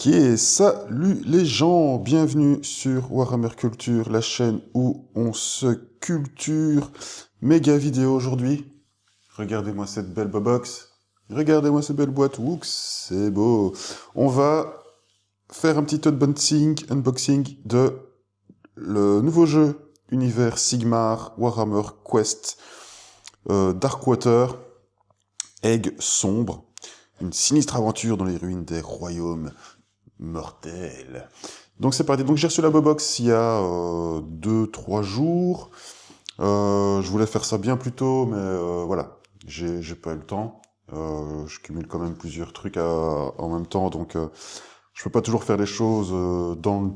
Ok, salut les gens, bienvenue sur Warhammer Culture, la chaîne où on se culture. Méga vidéo aujourd'hui. Regardez-moi cette belle box, regardez-moi cette belle boîte, oux, c'est beau. On va faire un petit unboxing de le nouveau jeu univers Sigmar Warhammer Quest Darkwater, Aigues sombres. Une sinistre aventure dans les ruines des royaumes mortels. Donc c'est parti. Donc j'ai reçu la box il y a 2-3 jours. Je voulais faire ça bien plus tôt, mais voilà, j'ai pas eu le temps. Je cumule quand même plusieurs trucs en même temps, donc je peux pas toujours faire les choses dans le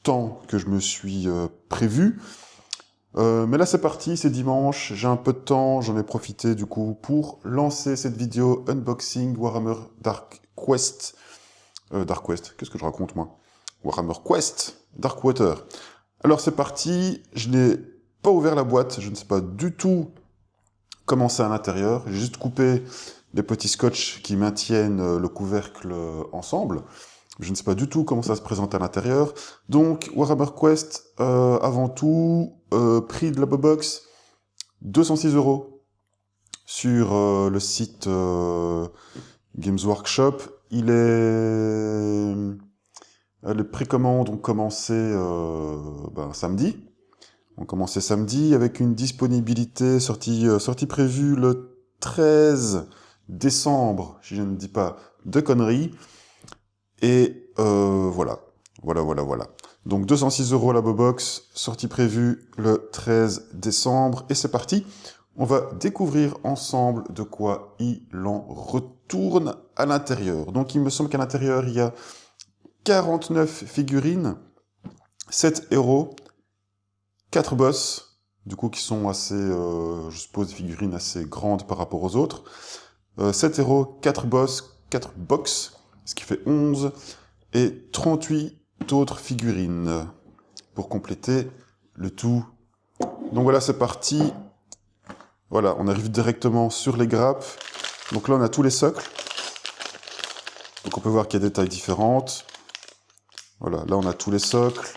temps que je me suis prévu. Mais là c'est parti, c'est dimanche, j'ai un peu de temps, j'en ai profité du coup pour lancer cette vidéo unboxing Warhammer Dark Quest. Qu'est-ce que je raconte moi? Warhammer Quest Darkwater. Alors c'est parti, je n'ai pas ouvert la boîte, je ne sais pas du tout comment c'est à l'intérieur, j'ai juste coupé les petits scotch qui maintiennent le couvercle ensemble. Je ne sais pas du tout comment ça se présente à l'intérieur. Donc, Warhammer Quest, avant tout, prix de la box, 206 € sur le site Games Workshop. Les précommandes ont commencé samedi. On commençait samedi avec une disponibilité sortie prévue le 13 décembre, si je ne dis pas de conneries. Et voilà. Donc 206 € la box, sortie prévue le 13 décembre, et c'est parti. On va découvrir ensemble de quoi il en retourne à l'intérieur. Donc il me semble qu'à l'intérieur, il y a 49 figurines, 7 héros, 4 boss, du coup qui sont assez, je suppose, des figurines assez grandes par rapport aux autres. 7 héros, 4 boss, 4 box, ce qui fait 11, et 38 autres figurines pour compléter le tout. Donc voilà, c'est parti. Voilà, on arrive directement sur les grappes. Donc là, on a tous les socles. Donc on peut voir qu'il y a des tailles différentes. Voilà, là, on a tous les socles.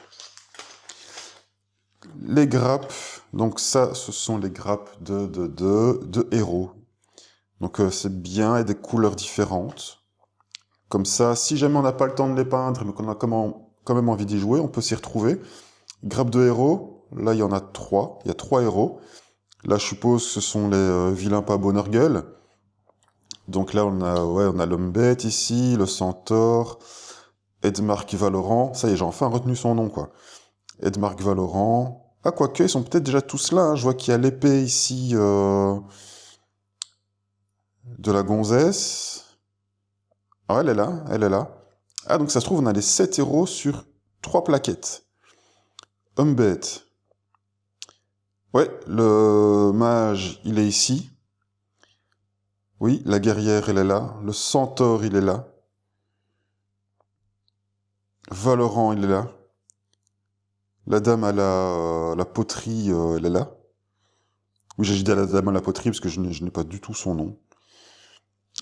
Les grappes. Donc ça, ce sont les grappes de héros. Donc c'est bien, et des couleurs différentes. Comme ça, si jamais on n'a pas le temps de les peindre, mais qu'on a quand même envie d'y jouer, on peut s'y retrouver. Grappes de héros, là il y en a 3. Il y a 3 héros. Là, je suppose que ce sont les vilains pas Bonnergueule. Donc là, on a l'homme bête ici, le centaure, Edmarc Valorant. Ça y est, j'ai enfin retenu son nom, quoi. Edmarc Valorant. Ah, quoique, ils sont peut-être déjà tous là. Hein. Je vois qu'il y a l'épée ici de la gonzesse. Ah, elle est là. Ah, donc ça se trouve, on a les 7 héros sur 3 plaquettes. Homme bête. Ouais, le mage, il est ici. Oui, la guerrière, elle est là. Le centaure, il est là. Valorant, il est là. La dame à la poterie, elle est là. Oui, j'ai dit à la dame à la poterie parce que je n'ai pas du tout son nom.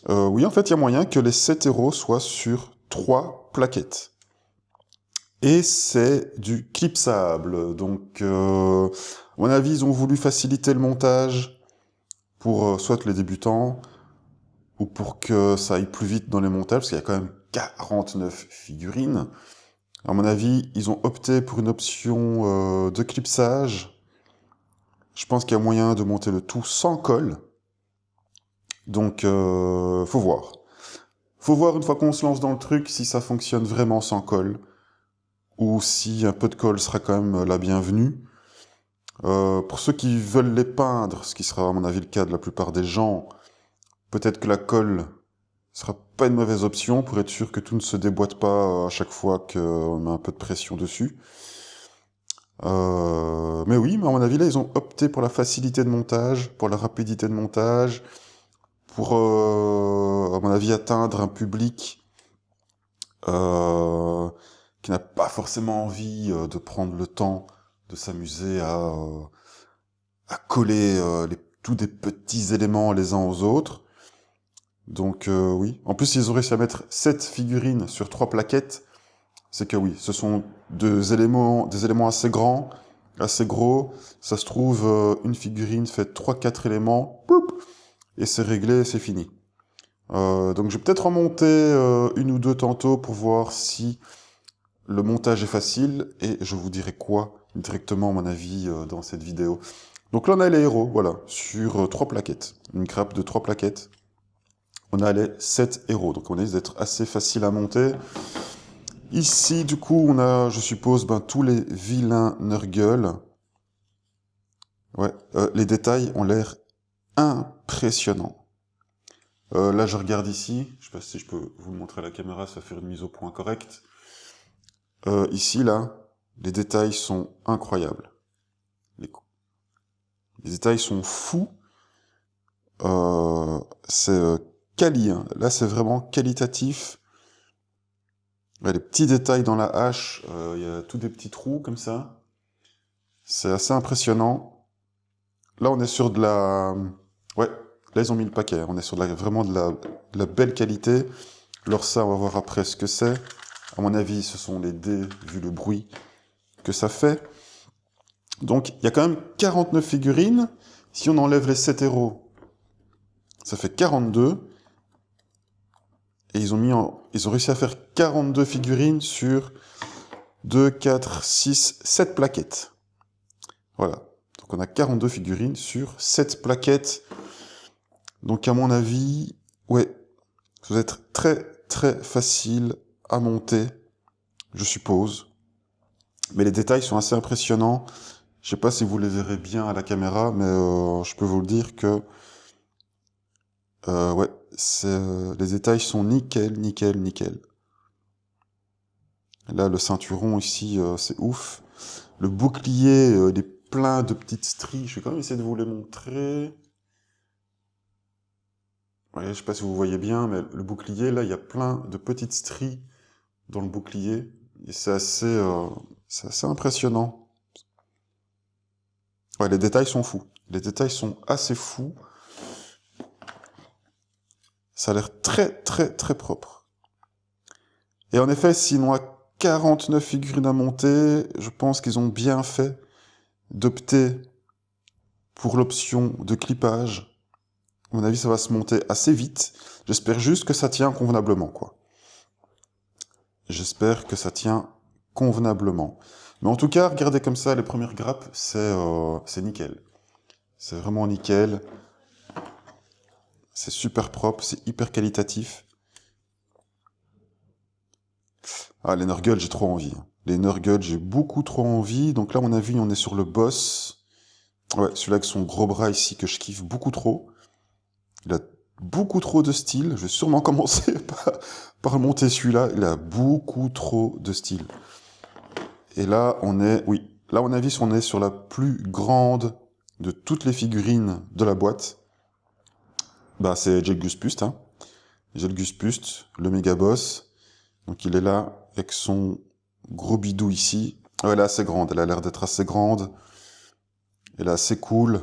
Oui, en fait, il y a moyen que les 7 héros soient sur 3 plaquettes. Et c'est du clipsable. Donc, à mon avis, ils ont voulu faciliter le montage pour soit les débutants, ou pour que ça aille plus vite dans les montages, parce qu'il y a quand même 49 figurines. À mon avis, ils ont opté pour une option de clipsage. Je pense qu'il y a moyen de monter le tout sans colle. Donc, faut voir. Faut voir une fois qu'on se lance dans le truc si ça fonctionne vraiment sans colle, ou si un peu de colle sera quand même la bienvenue. Pour ceux qui veulent les peindre, ce qui sera à mon avis le cas de la plupart des gens, peut-être que la colle sera pas une mauvaise option pour être sûr que tout ne se déboîte pas à chaque fois qu'on met un peu de pression dessus. Mais oui, mais à mon avis, là, ils ont opté pour la facilité de montage, pour la rapidité de montage, pour, à mon avis, atteindre un public qui n'a pas forcément envie de prendre le temps de s'amuser à coller tous des petits éléments les uns aux autres. Donc oui. En plus, ils ont réussi à mettre 7 figurines sur 3 plaquettes. c'est que oui, ce sont des éléments assez grands, assez gros. Ça se trouve, une figurine fait 3-4 éléments, poup, et c'est réglé, c'est fini. Donc je vais peut-être en monter une ou deux tantôt pour voir si le montage est facile, et je vous dirai quoi directement, à mon avis, dans cette vidéo. Donc là, on a les héros, voilà, sur 3 plaquettes. Une grappe de 3 plaquettes. On a les 7 héros, donc on risque d'être assez facile à monter. Ici, du coup, on a, je suppose, tous les vilains Nurgle. Ouais, les détails ont l'air impressionnants. Là, je regarde ici, je sais pas si je peux vous le montrer à la caméra, ça va faire une mise au point correcte. Ici, là, les détails sont incroyables. Les détails sont fous. C'est quali, hein. Là, c'est vraiment qualitatif. Ouais, les petits détails dans la hache, il y a tous des petits trous comme ça. C'est assez impressionnant. Là, on est sur de la... Ouais, là, ils ont mis le paquet. On est sur vraiment de la belle qualité. Alors ça, on va voir après ce que c'est. À mon avis, ce sont les dés, vu le bruit que ça fait. Donc, il y a quand même 49 figurines. Si on enlève les 7 héros, ça fait 42. Et ils ont réussi à faire 42 figurines sur 2, 4, 6, 7 plaquettes. Voilà. Donc on a 42 figurines sur 7 plaquettes. Donc à mon avis, ouais, ça va être très très facile à monter, je suppose. Mais les détails sont assez impressionnants. Je sais pas si vous les verrez bien à la caméra, mais je peux vous le dire que ouais, les détails sont nickel, nickel, nickel. Là, le ceinturon ici, c'est ouf. Le bouclier, il est plein de petites stries. Je vais quand même essayer de vous les montrer. Ouais, je sais pas si vous voyez bien, mais le bouclier, là, il y a plein de petites stries dans le bouclier. Et c'est assez impressionnant. Ouais, les détails sont fous. Les détails sont assez fous. Ça a l'air très, très, très propre. Et en effet, s'ils n'ont 49 figurines à monter, je pense qu'ils ont bien fait d'opter pour l'option de clippage. À mon avis, ça va se monter assez vite. J'espère juste que ça tient convenablement, quoi. J'espère que ça tient convenablement. Mais en tout cas, regardez comme ça, les premières grappes, c'est nickel. C'est vraiment nickel. C'est super propre, c'est hyper qualitatif. Ah, les Nurgle, j'ai trop envie. Les Nurgle, j'ai beaucoup trop envie. Donc là, à mon avis, on est sur le boss. Ouais, celui-là avec son gros bras ici, que je kiffe beaucoup trop. Il a beaucoup trop de style. Je vais sûrement commencer par monter celui-là. Il a beaucoup trop de style. Et là, oui, là, à mon avis, on est sur la plus grande de toutes les figurines de la boîte. Bah, c'est Jelgus Pust, hein. Jelgus Pust, le méga boss. Donc, il est là, avec son gros bidou ici. Ouais, elle est assez grande. Elle a l'air d'être assez grande. Elle est assez cool.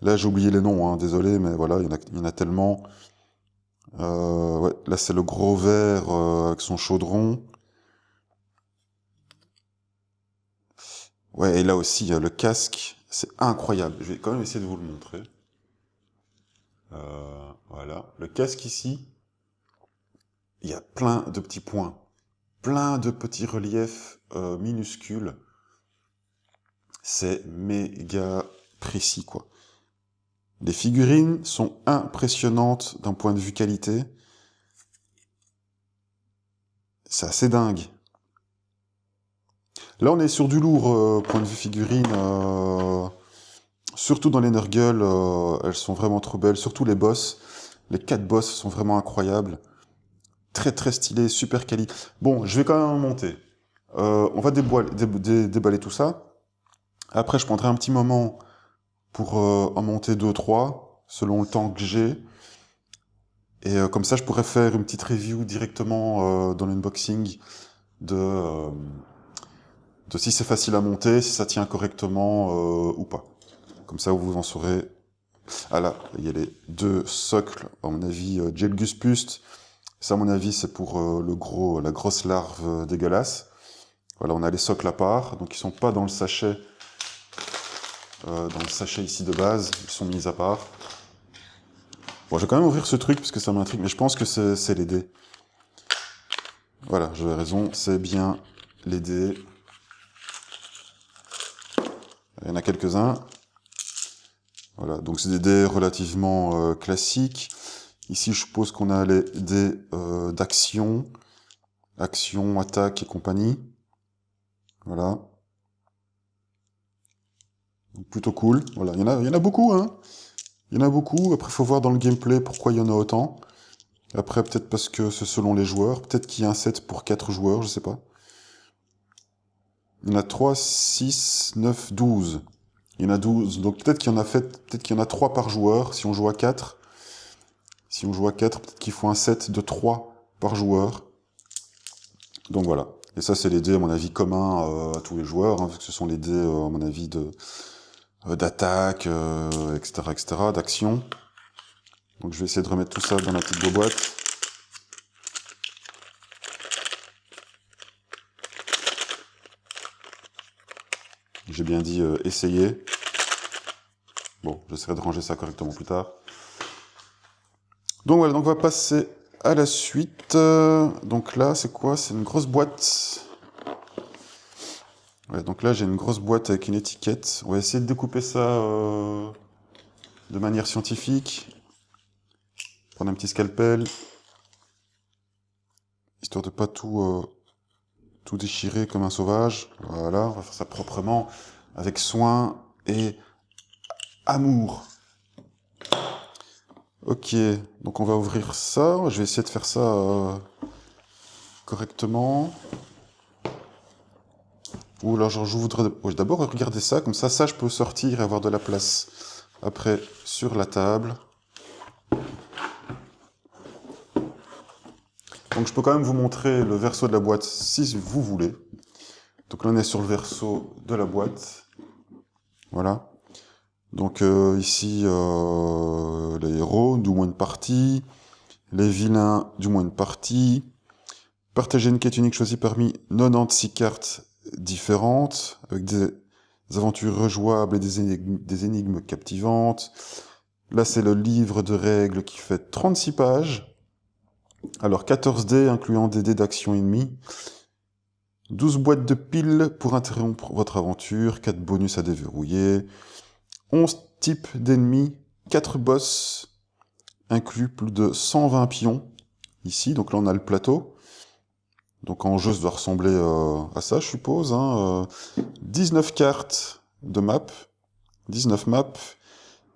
Là, j'ai oublié les noms, hein, désolé, mais voilà, il y en a tellement. Ouais, là, c'est le gros vert avec son chaudron. Ouais, et là aussi, il y a le casque. C'est incroyable. Je vais quand même essayer de vous le montrer. Voilà. Le casque ici, il y a plein de petits points. Plein de petits reliefs minuscules. C'est méga précis, quoi. Les figurines sont impressionnantes d'un point de vue qualité. C'est assez dingue. Là, on est sur du lourd point de vue figurine. Surtout dans les Nurgle, elles sont vraiment trop belles. Surtout les boss. Les 4 boss sont vraiment incroyables. Très très stylé, super quali. Bon, je vais quand même en monter. On va déballer tout ça. Après, je prendrai un petit moment pour en monter 2-3, selon le temps que j'ai. Et comme ça, je pourrais faire une petite review directement dans l'unboxing de si c'est facile à monter, si ça tient correctement ou pas. Comme ça, vous en saurez. Ah là, il y a les 2 socles, à mon avis, Jelgus Pust. Ça, à mon avis, c'est pour la grosse larve dégueulasse. Voilà, on a les socles à part, donc ils sont pas dans le sachet ici de base, ils sont mis à part. Bon, je vais quand même ouvrir ce truc parce que ça m'intrigue, mais je pense que c'est les dés. Voilà, j'avais raison, c'est bien les dés. Il y en a quelques-uns. Voilà, donc c'est des dés relativement classiques. Ici, je suppose qu'on a les dés d'action, action, attaque et compagnie. Voilà. Donc, plutôt cool. Voilà, il y en a beaucoup, hein. Il y en a beaucoup. Après, il faut voir dans le gameplay pourquoi il y en a autant. Après, peut-être parce que c'est selon les joueurs. Peut-être qu'il y a un set pour 4 joueurs, je sais pas. Il y en a 3, 6, 9, 12. Il y en a 12. Donc peut-être qu'il y en a 3 par joueur si on joue à 4. Si on joue à 4, peut-être qu'il faut un set de 3 par joueur. Donc voilà. Et ça, c'est les dés, à mon avis, communs à tous les joueurs, hein, parce que ce sont les dés, à mon avis, d'attaque, etc., etc., d'action. Donc je vais essayer de remettre tout ça dans la petite boîte. J'ai bien dit essayer. Bon, j'essaierai de ranger ça correctement plus tard. Donc voilà, donc on va passer à la suite. Donc là, c'est quoi? C'est une grosse boîte. Ouais, donc là, j'ai une grosse boîte avec une étiquette. On va essayer de découper ça de manière scientifique. Prendre un petit scalpel. Histoire de pas tout déchirer comme un sauvage. Voilà, on va faire ça proprement, avec soin et amour. Ok, donc on va ouvrir ça. Je vais essayer de faire ça correctement. Ou alors je voudrais d'abord regarder ça, comme ça je peux sortir et avoir de la place après sur la table. Donc je peux quand même vous montrer le verso de la boîte si vous voulez. Donc là on est sur le verso de la boîte. Voilà. Donc ici les héros, du moins une partie. Les vilains, du moins une partie. Partager une quête unique choisie parmi 96 cartes différentes, avec des aventures rejouables et des énigmes captivantes. Là, c'est le livre de règles qui fait 36 pages. Alors, 14 dés, incluant des dés d'action ennemie. 12 boîtes de piles pour interrompre votre aventure. 4 bonus à déverrouiller. 11 types d'ennemis. 4 boss, inclus plus de 120 pions. Ici, donc là, on a le plateau. Donc en jeu, ça doit ressembler à ça, je suppose. Hein. 19 cartes de map, 19 maps,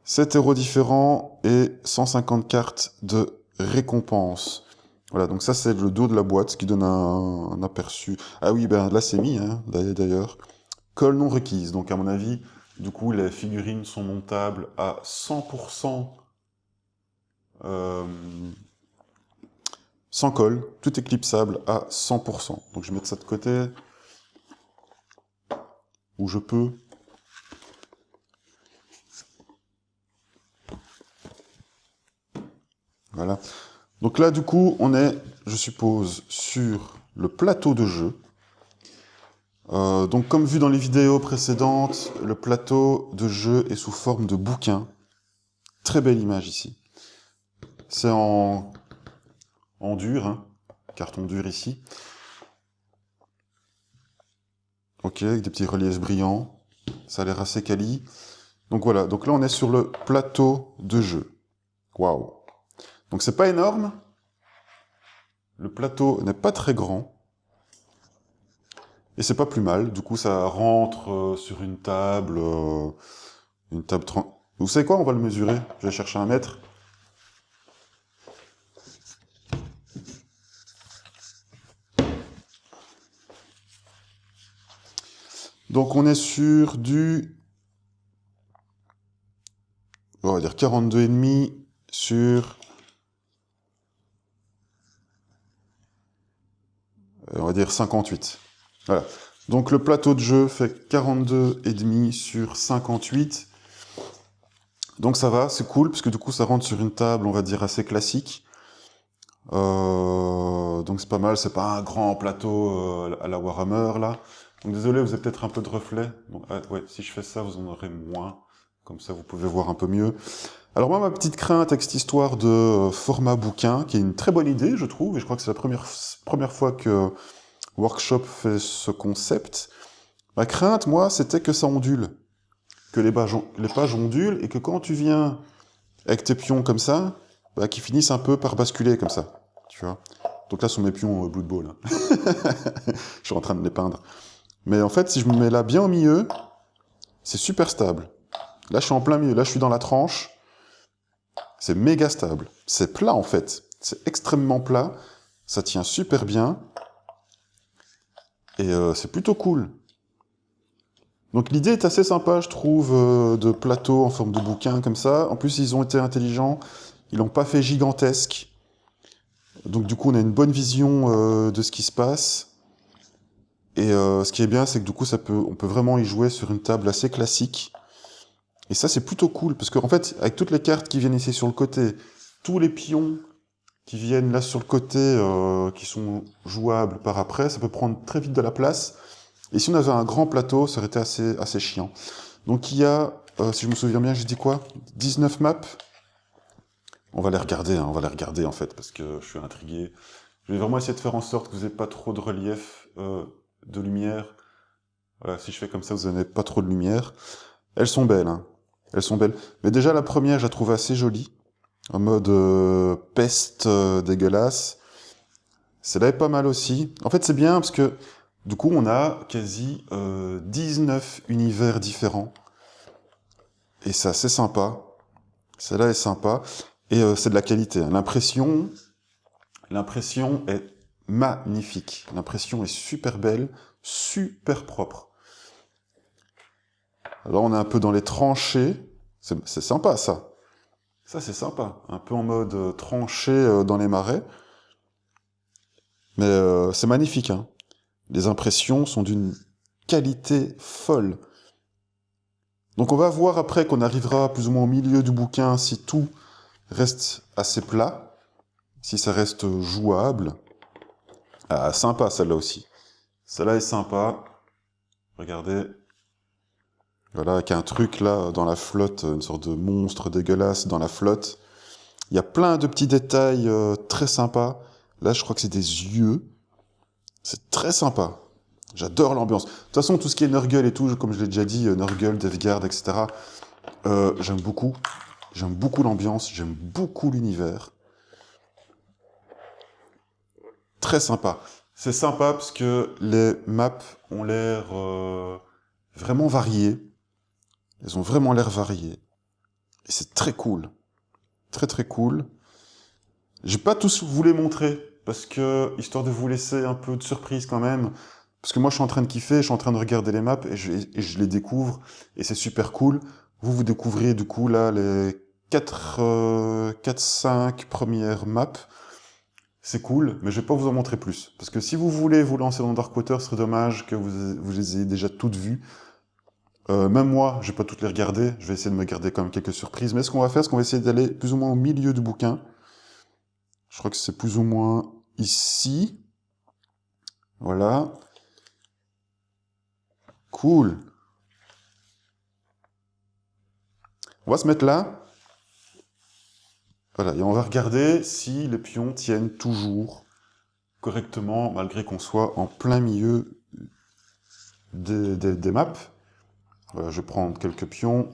7 héros différents et 150 cartes de récompense. Voilà, donc ça c'est le dos de la boîte, ce qui donne un aperçu. Ah oui, ben là c'est mis, hein, d'ailleurs. Colle non requise, donc à mon avis, du coup les figurines sont montables à 100%. Sans colle, tout est clipsable à 100%. Donc je vais mettre ça de côté, où je peux. Voilà. Donc là, du coup, on est, je suppose, sur le plateau de jeu. Donc comme vu dans les vidéos précédentes, le plateau de jeu est sous forme de bouquin. Très belle image ici. C'est en dur, hein, carton dur ici. Ok, avec des petits reliefs brillants. Ça a l'air assez quali. Donc voilà, donc là on est sur le plateau de jeu. Waouh. Donc c'est pas énorme. Le plateau n'est pas très grand. Et c'est pas plus mal. Du coup ça rentre sur une table. Une table 30. Vous savez quoi, on va le mesurer. Je vais chercher un mètre. Donc on est sur du... On va dire 42,5 sur... on va dire 58. Voilà. Donc le plateau de jeu fait 42,5 sur 58. Donc ça va, c'est cool, parce que du coup ça rentre sur une table, on va dire, assez classique. Donc c'est pas mal, c'est pas un grand plateau à la Warhammer là. Donc désolé, vous avez peut-être un peu de reflet. Bon, ouais, si je fais ça, vous en aurez moins. Comme ça, vous pouvez voir un peu mieux. Alors moi, ma petite crainte avec cette histoire de format bouquin, qui est une très bonne idée, je trouve, et je crois que c'est la première fois que Workshop fait ce concept. Ma crainte, moi, c'était que ça ondule. Que les pages ondulent, et que quand tu viens avec tes pions comme ça, bah, qu'ils finissent un peu par basculer comme ça. Tu vois. Donc là, ce sont mes pions Blood Bowl. Hein. Je suis en train de les peindre. Mais en fait, si je me mets là bien au milieu, c'est super stable. Là, je suis en plein milieu. Là, je suis dans la tranche. C'est méga stable. C'est plat, en fait. C'est extrêmement plat. Ça tient super bien. Et c'est plutôt cool. Donc l'idée est assez sympa, je trouve, de plateau en forme de bouquin comme ça. En plus, ils ont été intelligents. Ils l'ont pas fait gigantesque. Donc du coup, on a une bonne vision de ce qui se passe. Et ce qui est bien, c'est que du coup, on peut vraiment y jouer sur une table assez classique. Et ça, c'est plutôt cool, parce qu'en fait, avec toutes les cartes qui viennent ici sur le côté, tous les pions qui viennent là sur le côté, qui sont jouables par après, ça peut prendre très vite de la place. Et si on avait un grand plateau, ça aurait été assez chiant. Donc il y a, si je me souviens bien, j'ai dit quoi? 19 maps. On va les regarder, hein, on va les regarder en fait, parce que je suis intrigué. Je vais vraiment essayer de faire en sorte que vous n'ayez pas trop de relief, de lumière. Voilà, si je fais comme ça, vous n'avez pas trop de lumière. Elles sont belles, hein. Elles sont belles. Mais déjà, la première, je la trouve assez jolie. En mode peste dégueulasse. Celle-là est pas mal aussi. En fait, c'est bien parce que, du coup, on a quasi 19 univers différents. Et c'est assez sympa. Celle-là est sympa. Et c'est de la qualité. Hein. L'impression est magnifique. L'impression est super belle, super propre. Alors on est un peu dans les tranchées. C'est sympa ça. Ça c'est sympa. Un peu en mode tranchée dans les marais. Mais c'est magnifique. Hein. Les impressions sont d'une qualité folle. Donc on va voir après qu'on arrivera plus ou moins au milieu du bouquin si tout reste assez plat. Si ça reste jouable. Ah, sympa celle-là aussi. Celle-là est sympa. Regardez. Voilà, avec un truc là dans la flotte, une sorte de monstre dégueulasse dans la flotte. Il y a plein de petits détails très sympas. Là, je crois que c'est des yeux. C'est très sympa. J'adore l'ambiance. De toute façon, tout ce qui est Nurgle et tout, comme je l'ai déjà dit, Nurgle, Death Guard, etc., j'aime beaucoup. J'aime beaucoup l'ambiance, j'aime beaucoup l'univers. Très sympa. C'est sympa parce que les maps ont l'air vraiment variées. Elles ont vraiment l'air variées. Et c'est très cool. Très très cool. J'ai pas tous vous les montrer, parce que, histoire de vous laisser un peu de surprise quand même, parce que moi je suis en train de kiffer, je suis en train de regarder les maps, et je les découvre, et c'est super cool. Vous découvrez du coup là les 4-5 premières maps. C'est cool, mais je vais pas vous en montrer plus. Parce que si vous voulez vous lancer dans Darkwater, ce serait dommage que vous les ayez déjà toutes vues. Même moi, je vais pas toutes les regarder, je vais essayer de me garder quand même quelques surprises. Mais ce qu'on va faire, c'est qu'on va essayer d'aller plus ou moins au milieu du bouquin. Je crois que c'est plus ou moins ici. Voilà. Cool. On va se mettre là. Voilà, et on va regarder si les pions tiennent toujours correctement, malgré qu'on soit en plein milieu des maps. Voilà, je vais prendre quelques pions.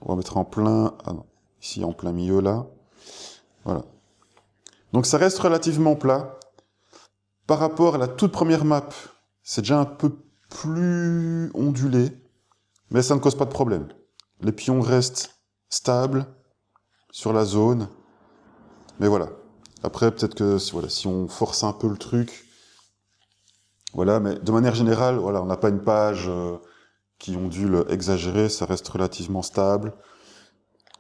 On va mettre en plein... Ah non, ici en plein milieu, là. Voilà. Donc ça reste relativement plat. Par rapport à la toute première map, c'est déjà un peu plus ondulé, mais ça ne cause pas de problème. Les pions restent stables sur la zone. Mais voilà. Après, peut-être que voilà, si on force un peu le truc... Voilà, mais de manière générale, voilà, on n'a pas une page qui ondule exagérée, ça reste relativement stable.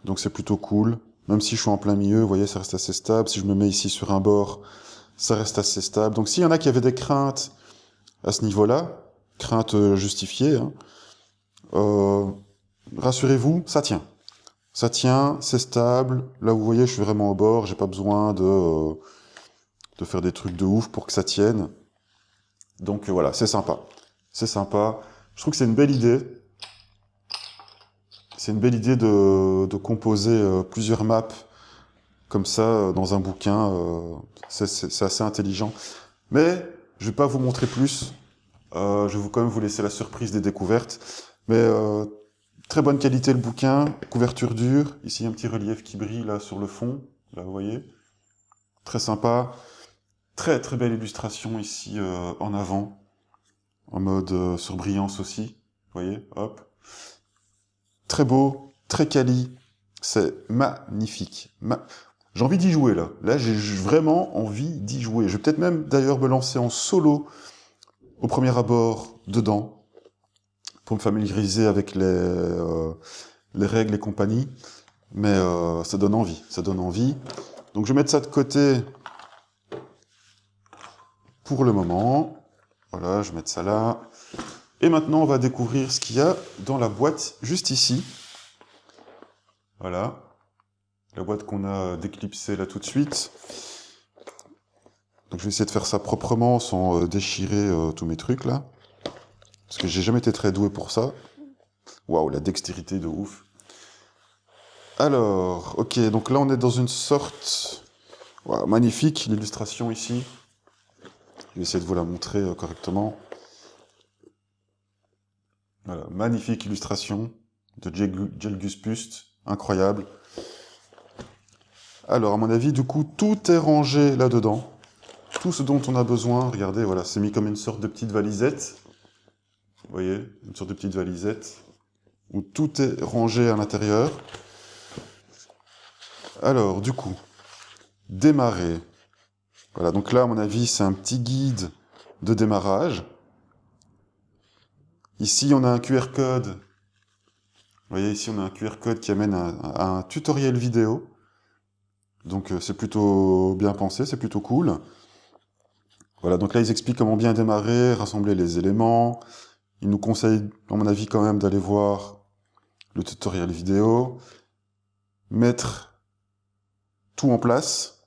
Donc c'est plutôt cool. Même si je suis en plein milieu, vous voyez, ça reste assez stable. Si je me mets ici sur un bord, ça reste assez stable. Donc s'il y en a qui avaient des craintes à ce niveau-là, craintes justifiées, hein, rassurez-vous, ça tient. Ça tient, c'est stable. Là, vous voyez, je suis vraiment au bord. J'ai pas besoin de faire des trucs de ouf pour que ça tienne. Donc voilà, c'est sympa. C'est sympa. Je trouve que c'est une belle idée. C'est une belle idée de composer plusieurs maps comme ça dans un bouquin. C'est assez intelligent. Mais je vais pas vous montrer plus. Je vais quand même vous laisser la surprise des découvertes. Mais très bonne qualité le bouquin, couverture dure. Ici un petit relief qui brille là sur le fond. Là vous voyez. Très sympa. Très très belle illustration ici en avant. En mode surbrillance aussi. Vous voyez, hop. Très beau, très quali. C'est magnifique. J'ai envie d'y jouer là. Là, j'ai vraiment envie d'y jouer. Je vais peut-être même d'ailleurs me lancer en solo au premier abord dedans pour me familiariser avec les règles et compagnie. Mais ça donne envie, ça donne envie. Donc je vais mettre ça de côté pour le moment. Voilà, je vais mettre ça là. Et maintenant, on va découvrir ce qu'il y a dans la boîte juste ici. Voilà. La boîte qu'on a déclipsée là tout de suite. Donc je vais essayer de faire ça proprement sans déchirer tous mes trucs là. Parce que j'ai jamais été très doué pour ça. Waouh, la dextérité de ouf. Alors, ok, donc là on est dans une sorte... Waouh, magnifique l'illustration ici. Je vais essayer de vous la montrer correctement. Voilà, magnifique illustration de Jelgus Pust, incroyable. Alors, à mon avis, du coup, tout est rangé là-dedans. Tout ce dont on a besoin, regardez, voilà, c'est mis comme une sorte de petite valisette. Vous voyez, une sorte de petite valisette où tout est rangé à l'intérieur. Alors, du coup, démarrer. Voilà, donc là, à mon avis, c'est un petit guide de démarrage. Ici, on a un QR code. Vous voyez, ici, on a un QR code qui amène à un tutoriel vidéo. Donc, c'est plutôt bien pensé, c'est plutôt cool. Voilà, donc là, ils expliquent comment bien démarrer, rassembler les éléments. Ils nous conseillent, à mon avis, quand même, d'aller voir le tutoriel vidéo. Mettre tout en place.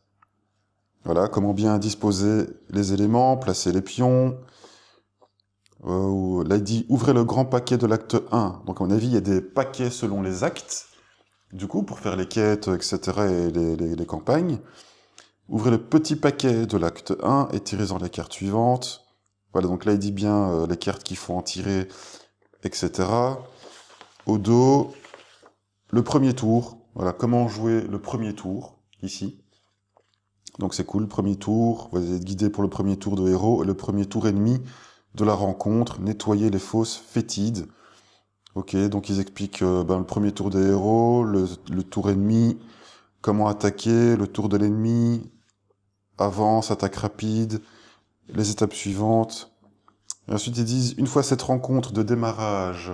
Voilà, comment bien disposer les éléments, placer les pions. Là, il dit « Ouvrez le grand paquet de l'acte 1 ». Donc, à mon avis, il y a des paquets selon les actes, du coup, pour faire les quêtes, etc. et les campagnes. Ouvrez le petit paquet de l'acte 1 et tirez-en les cartes suivantes. Voilà, donc là, il dit bien les cartes qu'il faut en tirer, etc. Au dos, le premier tour. Voilà, comment jouer le premier tour, ici. Donc c'est cool, premier tour, vous allez être guidé pour le premier tour de héros, et le premier tour ennemi de la rencontre, nettoyer les fausses fétides. Ok, donc ils expliquent le premier tour des héros, le tour ennemi, comment attaquer, le tour de l'ennemi, avance, attaque rapide, les étapes suivantes. Et ensuite ils disent, une fois cette rencontre de démarrage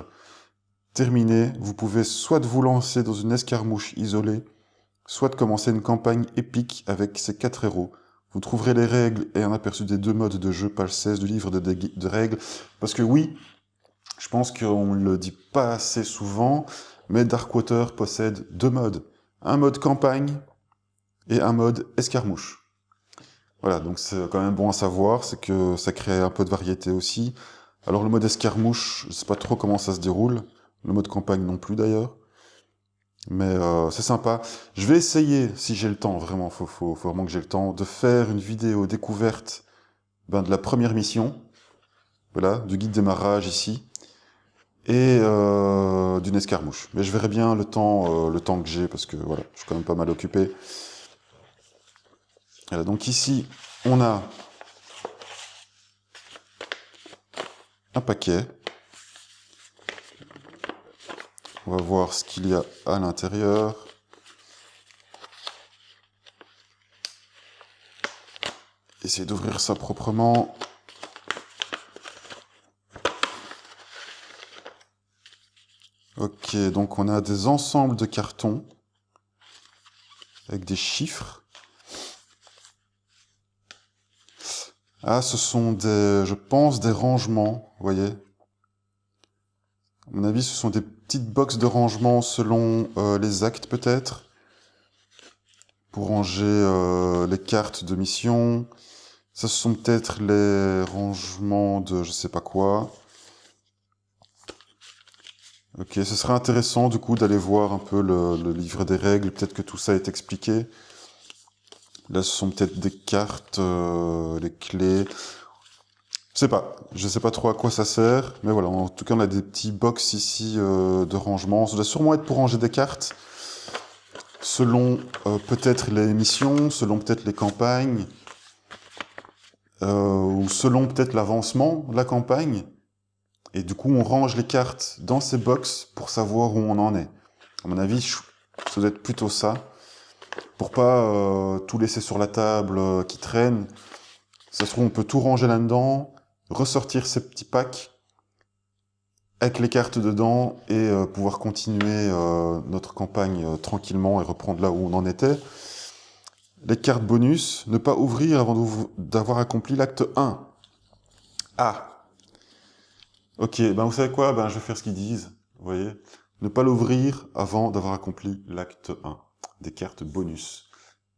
terminée, vous pouvez soit vous lancer dans une escarmouche isolée, soit de commencer une campagne épique avec ces 4 héros. Vous trouverez les règles et un aperçu des 2 modes de jeu, page 16 du livre de règles. Parce que oui, je pense qu'on ne le dit pas assez souvent, mais Darkwater possède 2 modes. Un mode campagne et un mode escarmouche. Voilà, donc c'est quand même bon à savoir, c'est que ça crée un peu de variété aussi. Alors le mode escarmouche, je sais pas trop comment ça se déroule. Le mode campagne non plus d'ailleurs. Mais c'est sympa. Je vais essayer, si j'ai le temps, vraiment, faut vraiment que j'ai le temps, de faire une vidéo découverte de la première mission, voilà, du guide démarrage ici, et d'une escarmouche. Mais je verrai bien le temps que j'ai, parce que voilà, je suis quand même pas mal occupé. Voilà, donc ici, on a un paquet. On va voir ce qu'il y a à l'intérieur. Essayer d'ouvrir ça proprement. Ok, donc on a des ensembles de cartons avec des chiffres. Ah, ce sont je pense, des rangements, vous voyez. À mon avis, ce sont des petites boxes de rangement selon les actes peut-être. Pour ranger les cartes de mission. Ça, ce sont peut-être les rangements de je sais pas quoi. Ok, ce serait intéressant du coup d'aller voir un peu le livre des règles. Peut-être que tout ça est expliqué. Là, ce sont peut-être des cartes, les clés. Je sais pas trop à quoi ça sert. Mais voilà, en tout cas, on a des petits box ici de rangement. Ça doit sûrement être pour ranger des cartes. Selon peut-être les missions, selon peut-être les campagnes. Ou selon peut-être l'avancement de la campagne. Et du coup, on range les cartes dans ces box pour savoir où on en est. À mon avis, ça doit être plutôt ça. Pour pas tout laisser sur la table qui traîne. Ça se trouve, on peut tout ranger là-dedans, ressortir ces petits packs avec les cartes dedans et pouvoir continuer notre campagne tranquillement et reprendre là où on en était. Les cartes bonus, ne pas ouvrir avant d'avoir accompli l'acte 1. Ah, ok, ben vous savez quoi, ben je vais faire ce qu'ils disent, vous voyez. Ne pas l'ouvrir avant d'avoir accompli l'acte 1. Des cartes bonus.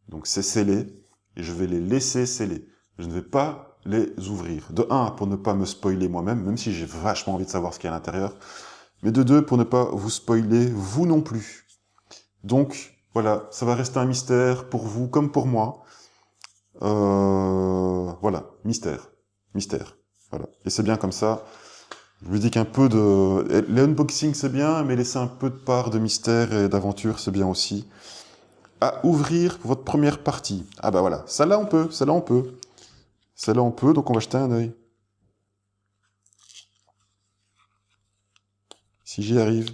Donc c'est scellé, et je vais les laisser scellés. Je ne vais pas les ouvrir. De 1, pour ne pas me spoiler moi-même, même si j'ai vachement envie de savoir ce qu'il y a à l'intérieur. Mais de 2, pour ne pas vous spoiler, vous non plus. Donc, voilà, ça va rester un mystère pour vous comme pour moi. Voilà, mystère. Mystère. Voilà. Et c'est bien comme ça. Je me dis qu'un peu de... L'unboxing, c'est bien, mais laisser un peu de part de mystère et d'aventure, c'est bien aussi. À ouvrir votre première partie. Ah bah voilà, celle-là on peut, celle-là on peut. Celle-là on peut, donc on va jeter un œil. Si j'y arrive.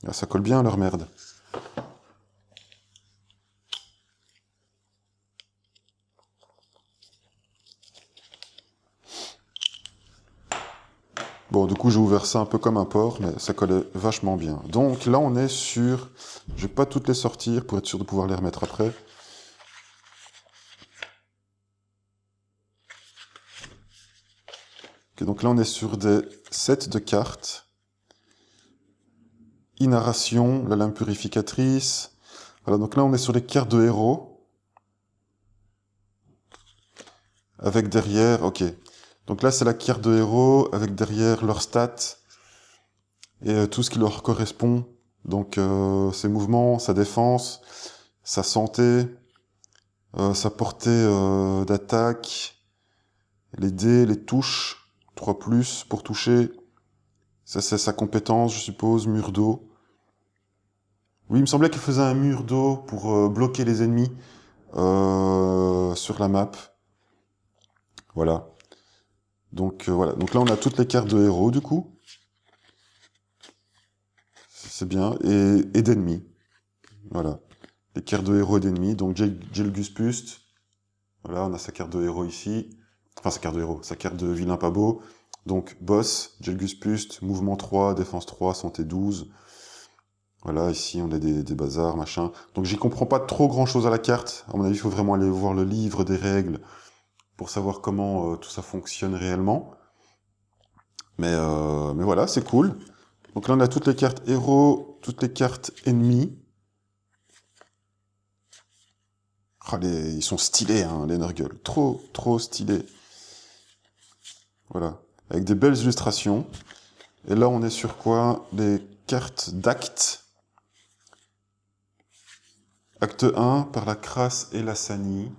Ah, ça colle bien leur merde. Bon, du coup, j'ai ouvert ça un peu comme un porc, mais ça collait vachement bien. Donc là, on est sur... Je vais pas toutes les sortir pour être sûr de pouvoir les remettre après. Ok, donc là, on est sur des sets de cartes. Inharation, la lame purificatrice. Voilà, donc là, on est sur les cartes de héros. Avec derrière... Ok. Donc là, c'est la carte de héros avec derrière leurs stats et tout ce qui leur correspond. Donc ses mouvements, sa défense, sa santé, sa portée d'attaque, les dés, les touches, 3+ pour toucher. Ça, c'est sa compétence, je suppose, mur d'eau. Oui, il me semblait qu'il faisait un mur d'eau pour bloquer les ennemis sur la map. Voilà. Donc voilà. Donc là, on a toutes les cartes de héros, du coup. C'est bien. Et d'ennemis. Voilà. Les cartes de héros et d'ennemis. Donc Gelgus Pust. Voilà, on a sa carte de héros ici. Enfin, sa carte de héros. Sa carte de vilain pas beau. Donc, boss, Gelgus Pust, mouvement 3, défense 3, santé 12. Voilà, ici, on a des bazars, machin. Donc, j'y comprends pas trop grand-chose à la carte. À mon avis, il faut vraiment aller voir le livre des règles pour savoir comment tout ça fonctionne réellement. Mais voilà, c'est cool. Donc là, on a toutes les cartes héros, toutes les cartes ennemis. Ah, ils sont stylés, hein, les Nurgle. Trop, trop stylés. Voilà. Avec des belles illustrations. Et là, on est sur quoi? Les cartes d'actes. Acte 1, par la crasse et la sanie.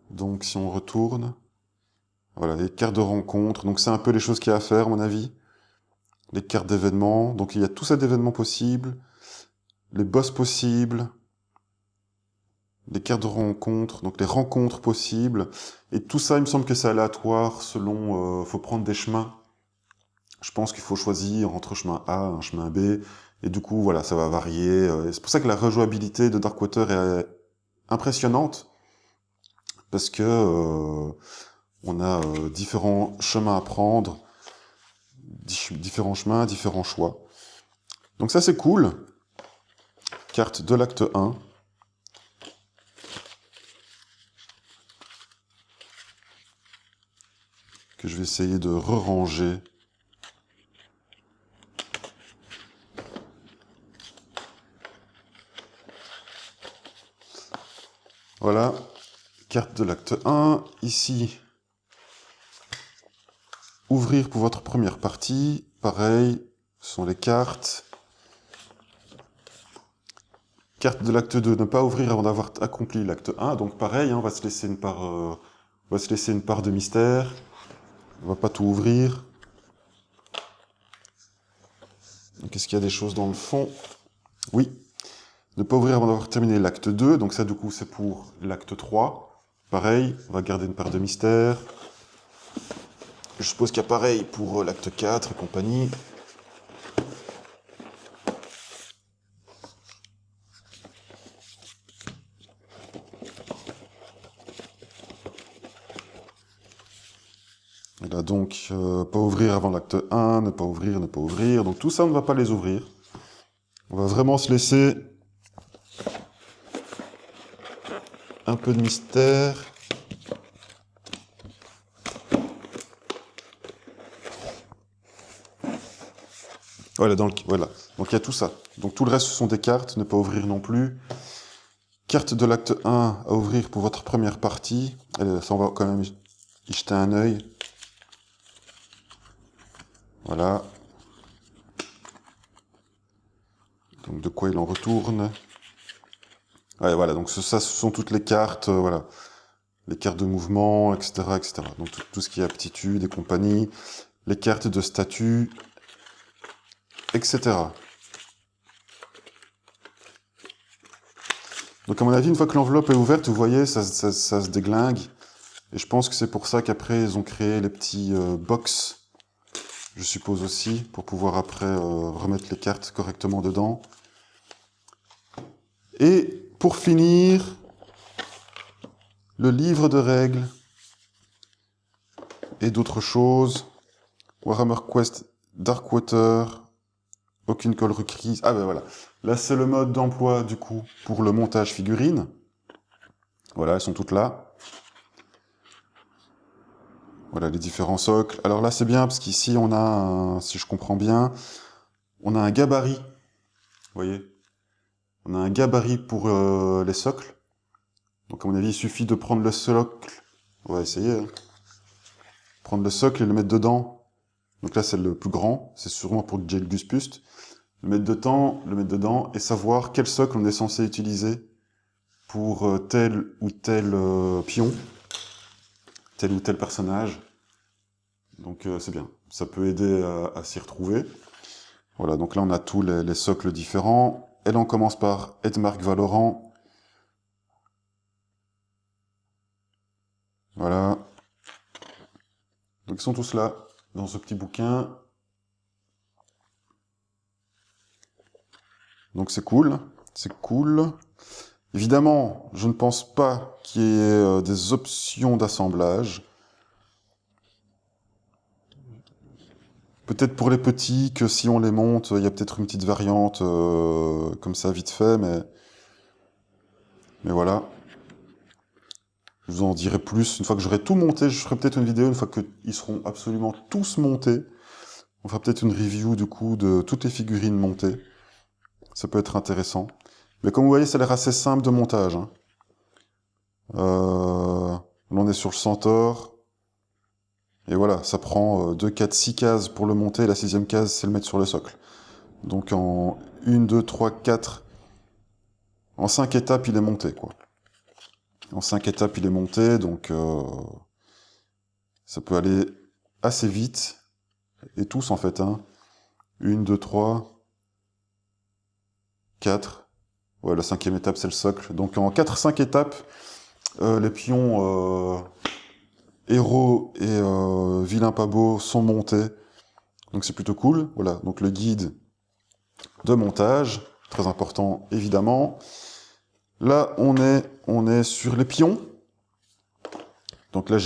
Donc, si on retourne... Voilà, les cartes de rencontre. Donc, c'est un peu les choses qu'il y a à faire, à mon avis. Les cartes d'événements. Donc, il y a tout ça d'événements possibles. Les boss possibles. Les cartes de rencontre. Donc, les rencontres possibles. Et tout ça, il me semble que c'est aléatoire selon... faut prendre des chemins. Je pense qu'il faut choisir entre chemin A et un chemin B. Et du coup, voilà, ça va varier. C'est pour ça que la rejouabilité de Darkwater est impressionnante. Parce que on a différents chemins à prendre. Différents chemins, différents choix. Donc ça, c'est cool. Carte de l'acte 1. Que je vais essayer de re-ranger. Voilà, carte de l'acte 1. Ici, ouvrir pour votre première partie. Pareil, ce sont les cartes. Carte de l'acte 2, ne pas ouvrir avant d'avoir accompli l'acte 1. Donc pareil, hein, on va se laisser une part de mystère. On va pas tout ouvrir. Est-ce qu'il y a des choses dans le fond? Oui. Ne pas ouvrir avant d'avoir terminé l'acte 2. Donc ça, du coup, c'est pour l'acte 3. Pareil, on va garder une part de mystère. Je suppose qu'il y a pareil pour l'acte 4 et compagnie. Et là, donc, pas ouvrir avant l'acte 1, ne pas ouvrir, ne pas ouvrir. Donc tout ça, on ne va pas les ouvrir. On va vraiment se laisser un peu de mystère. Voilà, voilà. Donc il y a tout ça. Donc tout le reste, ce sont des cartes, ne pas ouvrir non plus. Carte de l'acte 1 à ouvrir pour votre première partie. Allez, ça, on va quand même y jeter un œil. Voilà. Donc de quoi il en retourne. Ouais, voilà, donc ça, ce sont toutes les cartes, voilà. Les cartes de mouvement, etc., etc. Donc tout ce qui est aptitude et compagnie. Les cartes de statut, etc. Donc à mon avis, une fois que l'enveloppe est ouverte, vous voyez, ça se déglingue. Et je pense que c'est pour ça qu'après, ils ont créé les petits box, je suppose aussi, pour pouvoir après remettre les cartes correctement dedans. Et pour finir, le livre de règles et d'autres choses. Warhammer Quest Darkwater, aucune colle recrise. Ah ben voilà, là c'est le mode d'emploi du coup pour le montage figurine. Voilà, elles sont toutes là. Voilà les différents socles. Alors là c'est bien parce qu'ici on a, si je comprends bien, on a un gabarit. Vous voyez, on a un gabarit pour les socles. Donc à mon avis il suffit de prendre le socle. On va essayer. Hein. Prendre le socle et le mettre dedans. Donc là c'est le plus grand. C'est sûrement pour Jake Guspust. Le mettre dedans et savoir quel socle on est censé utiliser pour tel ou tel pion, tel ou tel personnage. Donc c'est bien, ça peut aider à s'y retrouver. Voilà, donc là on a tous les socles différents. Et là on commence par Edmarc Valorant. Voilà. Donc ils sont tous là, dans ce petit bouquin. Donc c'est cool, c'est cool. Évidemment, je ne pense pas qu'il y ait des options d'assemblage. Peut-être pour les petits, que si on les monte, il y a peut-être une petite variante comme ça, vite fait, mais voilà. Je vous en dirai plus. Une fois que j'aurai tout monté, je ferai peut-être une vidéo, une fois qu'ils seront absolument tous montés. On fera peut-être une review, du coup, de toutes les figurines montées. Ça peut être intéressant. Mais comme vous voyez, ça a l'air assez simple de montage. Hein. Là, on est sur le Centaure. Et voilà, ça prend 2, 4, 6 cases pour le monter. La 6e case, c'est le mettre sur le socle. Donc en 1, 2, 3, 4... En 5 étapes, il est monté, quoi. En 5 étapes, il est monté, donc ça peut aller assez vite. Et tous, en fait. Hein. 1, 2, 3, 4. Ouais, la 5e étape, c'est le socle. Donc en 4-5 étapes, les pions héros et vilains pas beaux sont montés. Donc c'est plutôt cool. Voilà, donc le guide de montage, très important évidemment. Là, on est sur les pions. Donc là,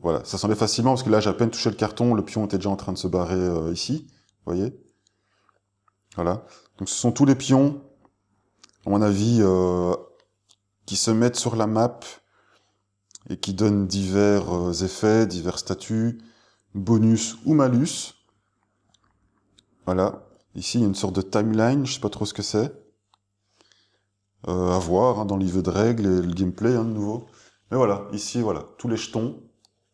voilà, ça s'enlève facilement parce que là, j'ai à peine touché le carton, le pion était déjà en train de se barrer ici, vous voyez. Voilà. Donc ce sont tous les pions, à mon avis, qui se mettent sur la map et qui donnent divers effets, divers statuts. bonus ou malus. Voilà. Ici, il y a une sorte de timeline, je sais pas trop ce que c'est. À voir hein, dans le livre de règles et le gameplay hein, de nouveau. Mais voilà, ici, voilà, tous les jetons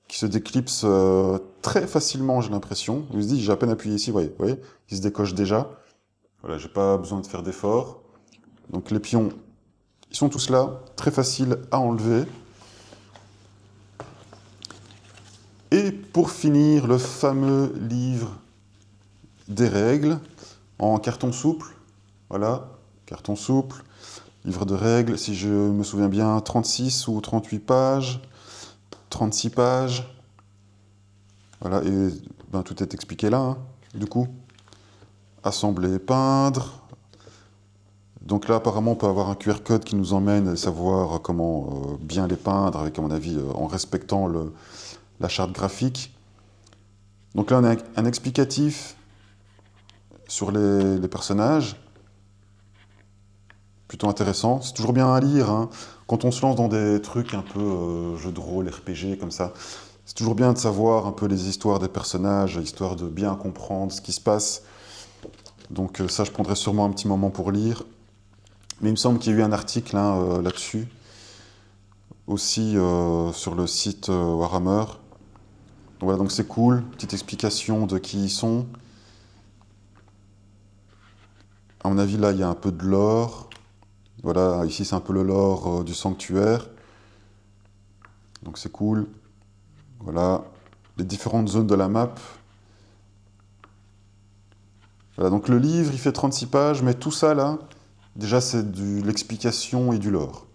qui se déclipsent très facilement, j'ai l'impression. Je vous dis, j'ai à peine appuyé ici, vous voyez, ils se décochent déjà. Voilà, j'ai pas besoin de faire d'efforts. Donc les pions, ils sont tous là, très faciles à enlever. Et pour finir, le fameux livre des règles en carton souple. Voilà, carton souple, livre de règles, si je me souviens bien, 36 ou 38 pages, 36 pages. Voilà, et ben, tout est expliqué là, hein, du coup. Assembler, peindre. Donc là, apparemment, on peut avoir un QR code qui nous emmène à savoir comment bien les peindre, avec, à mon avis, en respectant la charte graphique. Donc là, on a un explicatif sur les personnages. Plutôt intéressant. C'est toujours bien à lire, hein. Quand on se lance dans des trucs un peu jeux de rôle, RPG, comme ça, c'est toujours bien de savoir un peu les histoires des personnages, histoire de bien comprendre ce qui se passe. Donc ça, je prendrai sûrement un petit moment pour lire. Mais il me semble qu'il y a eu un article hein, là-dessus, aussi sur le site Warhammer. Donc voilà, donc c'est cool, petite explication de qui ils sont. À mon avis, là, il y a un peu de lore. Voilà, ici, c'est un peu le lore du sanctuaire. Donc c'est cool. Voilà, les différentes zones de la map. Voilà, donc le livre, il fait 36 pages, mais tout ça, là, déjà, c'est de l'explication et du lore.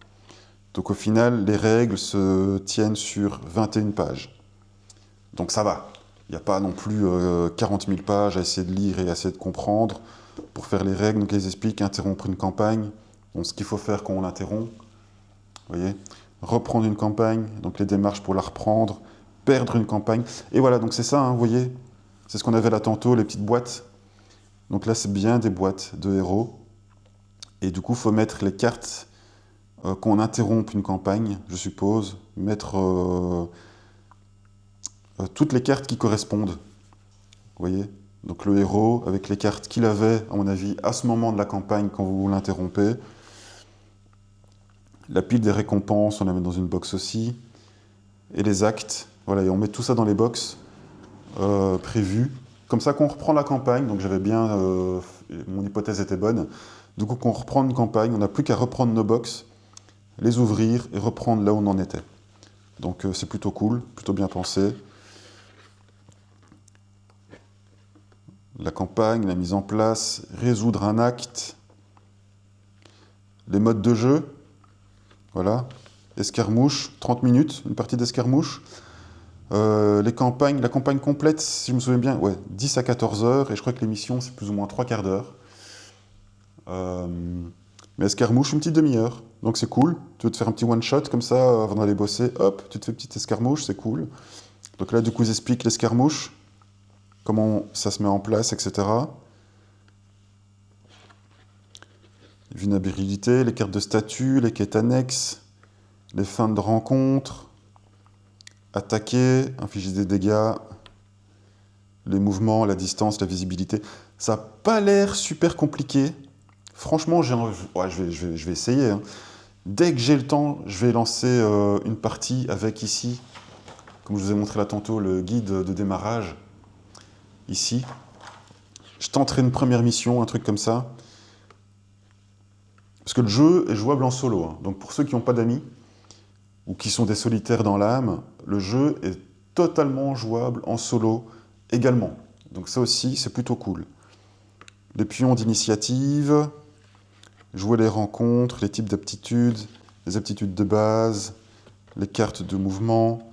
Donc au final, les règles se tiennent sur 21 pages. Donc ça va. Il n'y a pas non plus 40 000 pages à essayer de lire et à essayer de comprendre. Pour faire les règles, donc ils expliquent interrompre une campagne, donc ce qu'il faut faire quand on l'interrompt. Vous voyez, reprendre une campagne, donc les démarches pour la reprendre, perdre une campagne. Et voilà, donc c'est ça, hein, vous voyez, c'est ce qu'on avait là tantôt, les petites boîtes. Donc là, c'est bien des boîtes de héros. Et du coup, il faut mettre les cartes quand on interrompt une campagne, je suppose, mettre toutes les cartes qui correspondent. Vous voyez, donc le héros, avec les cartes qu'il avait, à mon avis, à ce moment de la campagne, quand vous l'interrompez. La pile des récompenses, on la met dans une box aussi. Et les actes, voilà, et on met tout ça dans les box prévues. Comme ça, qu'on reprend la campagne, donc j'avais bien, mon hypothèse était bonne. Du coup, qu'on reprend une campagne, on n'a plus qu'à reprendre nos box, les ouvrir et reprendre là où on en était. Donc c'est plutôt cool, plutôt bien pensé. La campagne, la mise en place, résoudre un acte, les modes de jeu, voilà, escarmouche, 30 minutes, une partie d'escarmouche. Les campagnes, la campagne complète, si je me souviens bien, ouais, 10 à 14 heures, et je crois que l'émission, c'est plus ou moins 3/4 d'heure. Mais escarmouche, une petite demi-heure, donc c'est cool. Tu veux te faire un petit one-shot comme ça, avant d'aller bosser, hop, tu te fais une petite escarmouche, c'est cool. Donc là, du coup, ils expliquent l'escarmouche, comment ça se met en place, etc. Vulnérabilité, les cartes de statut, les quêtes annexes, les fins de rencontre, attaquer, infliger des dégâts, les mouvements, la distance, la visibilité. Ça n'a pas l'air super compliqué. Franchement, ouais, je vais essayer. Hein. Dès que j'ai le temps, je vais lancer une partie avec ici, comme je vous ai montré là tantôt, le guide de démarrage, ici. Je tenterai une première mission, un truc comme ça. Parce que le jeu est jouable en solo. Hein. Donc pour ceux qui n'ont pas d'amis, ou qui sont des solitaires dans l'âme, le jeu est totalement jouable en solo également. Donc ça aussi, c'est plutôt cool. Les pions d'initiative, jouer les rencontres, les types d'aptitudes, les aptitudes de base, les cartes de mouvement.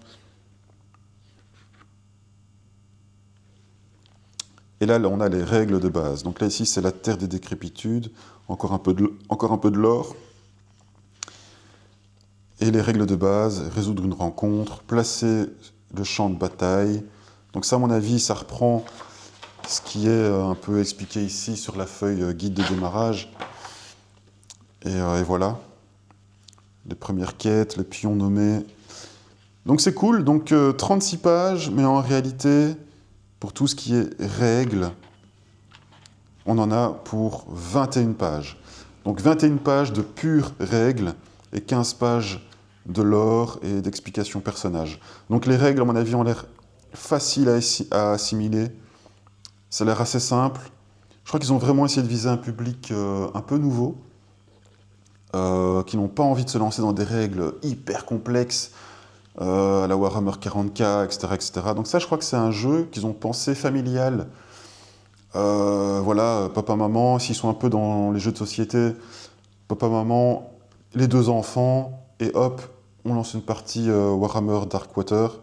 Et là, on a les règles de base. Donc là, ici, c'est la terre des décrépitudes, encore un peu de lore. Et les règles de base, résoudre une rencontre, placer le champ de bataille. Donc ça, à mon avis, ça reprend ce qui est un peu expliqué ici sur la feuille guide de démarrage. Et voilà. Les premières quêtes, les pions nommés, Donc c'est cool, donc 36 pages, mais en réalité, pour tout ce qui est règles, on en a pour 21 pages. Donc 21 pages de pures règles et 15 pages de lore et d'explications personnages. Donc les règles, à mon avis, ont l'air faciles à assimiler. Ça a l'air assez simple. Je crois qu'ils ont vraiment essayé de viser un public un peu nouveau, qui n'ont pas envie de se lancer dans des règles hyper complexes, à la Warhammer 40K, etc., etc. Donc ça, je crois que c'est un jeu qu'ils ont pensé familial. Voilà, papa, maman, s'ils sont un peu dans les jeux de société, papa, maman, les deux enfants, et hop, on lance une partie Warhammer Darkwater.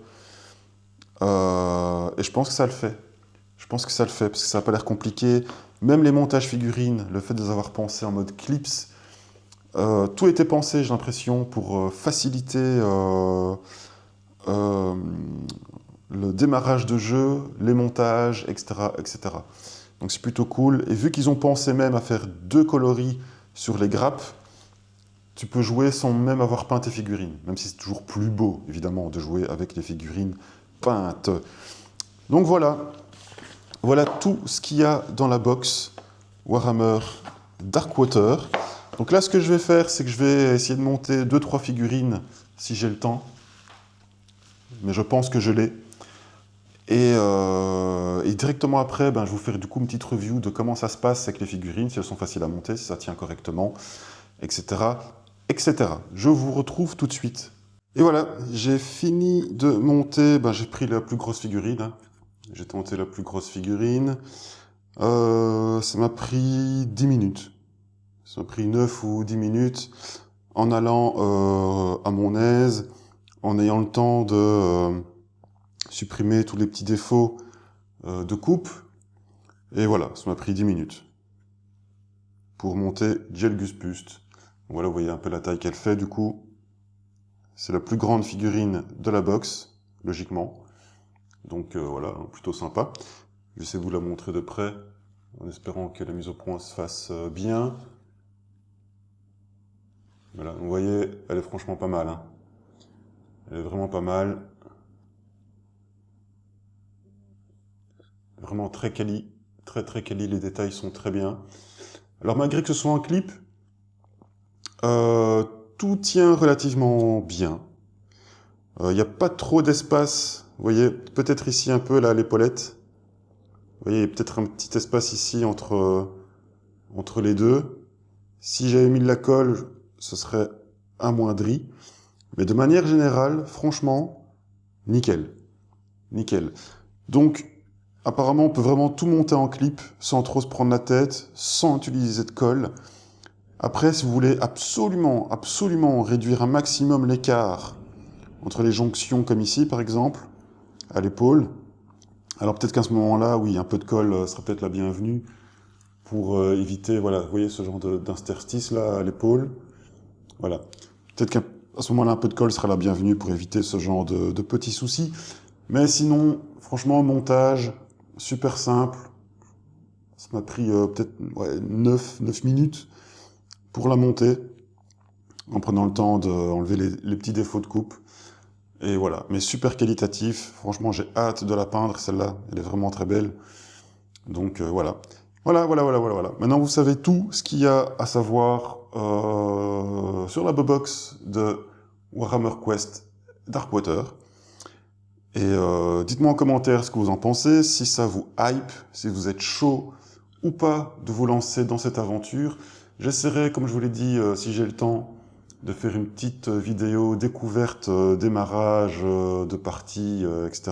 Et je pense que ça le fait. Je pense que ça le fait, parce que ça n'a pas l'air compliqué. Même les montages figurines, le fait de les avoir pensés en mode clips, tout était pensé, j'ai l'impression, pour faciliter le démarrage de jeu, les montages, etc., etc. Donc c'est plutôt cool. Et vu qu'ils ont pensé même à faire 2 coloris sur les grappes, tu peux jouer sans même avoir peint tes figurines. Même si c'est toujours plus beau, évidemment, de jouer avec les figurines peintes. Donc voilà. Voilà tout ce qu'il y a dans la box Warhammer Darkwater. Donc là, ce que je vais faire, c'est que je vais essayer de monter 2-3 figurines, si j'ai le temps. Mais je pense que je l'ai. Et directement après, ben, je vais vous faire du coup une petite review de comment ça se passe avec les figurines, si elles sont faciles à monter, si ça tient correctement, etc., etc. Je vous retrouve tout de suite. Et voilà, j'ai fini de monter, ben, j'ai pris la plus grosse figurine. Hein. J'ai tenté la plus grosse figurine. Ça m'a pris 10 minutes. Ça m'a pris 9 ou 10 minutes en allant à mon aise, en ayant le temps de supprimer tous les petits défauts de coupe. Et voilà, ça m'a pris 10 minutes pour monter Gelgus Bust. Voilà, vous voyez un peu la taille qu'elle fait du coup. C'est la plus grande figurine de la box, logiquement. Donc voilà, plutôt sympa. J'essaie de vous la montrer de près, en espérant que la mise au point se fasse bien. Voilà, vous voyez, elle est franchement pas mal. Hein. Elle est vraiment pas mal. Vraiment très quali, très quali, les détails sont très bien. Alors malgré que ce soit en clip, tout tient relativement bien. Il n'y a pas trop d'espace. Vous voyez, peut-être ici un peu là, l'épaulette. Vous voyez, il y a peut-être un petit espace ici entre les deux. Si j'avais mis de la colle, ce serait amoindri. Mais de manière générale, franchement, nickel. Nickel. Donc, apparemment, on peut vraiment tout monter en clip sans trop se prendre la tête, sans utiliser de colle. Après, si vous voulez absolument réduire un maximum l'écart entre les jonctions, comme ici, par exemple, à l'épaule, alors peut-être qu'à ce moment-là, oui, un peu de colle serait peut-être la bienvenue pour éviter, voilà, vous voyez ce genre d'interstice là à l'épaule. Voilà. Peut-être qu'à ce moment-là, un peu de colle sera la bienvenue pour éviter ce genre de petits soucis. Mais sinon, franchement, montage, super simple. Ça m'a pris peut-être 9 minutes pour la monter, en prenant le temps d'enlever les petits défauts de coupe. Et voilà, mais super qualitatif. Franchement, j'ai hâte de la peindre, celle-là. Elle est vraiment très belle. Donc voilà. Voilà. Maintenant, vous savez tout ce qu'il y a à savoir sur la box de Warhammer Quest Darkwater. Et dites-moi en commentaire ce que vous en pensez, si ça vous hype, si vous êtes chaud ou pas de vous lancer dans cette aventure. J'essaierai, comme je vous l'ai dit, si j'ai le temps, de faire une petite vidéo découverte, démarrage de partie, etc.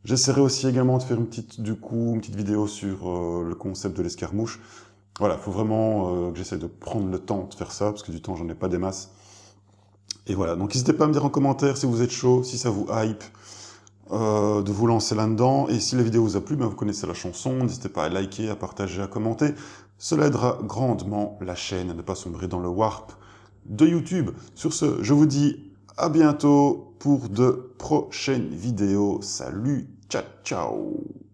J'essaierai aussi également de faire une petite vidéo sur le concept de l'escarmouche. Voilà, il faut vraiment que j'essaie de prendre le temps de faire ça, parce que du temps, j'en ai pas des masses. Et voilà, donc n'hésitez pas à me dire en commentaire si vous êtes chaud, si ça vous hype, de vous lancer là-dedans. Et si la vidéo vous a plu, ben vous connaissez la chanson, n'hésitez pas à liker, à partager, à commenter. Cela aidera grandement la chaîne à ne pas sombrer dans le warp de YouTube. Sur ce, je vous dis à bientôt pour de prochaines vidéos. Salut, ciao, ciao!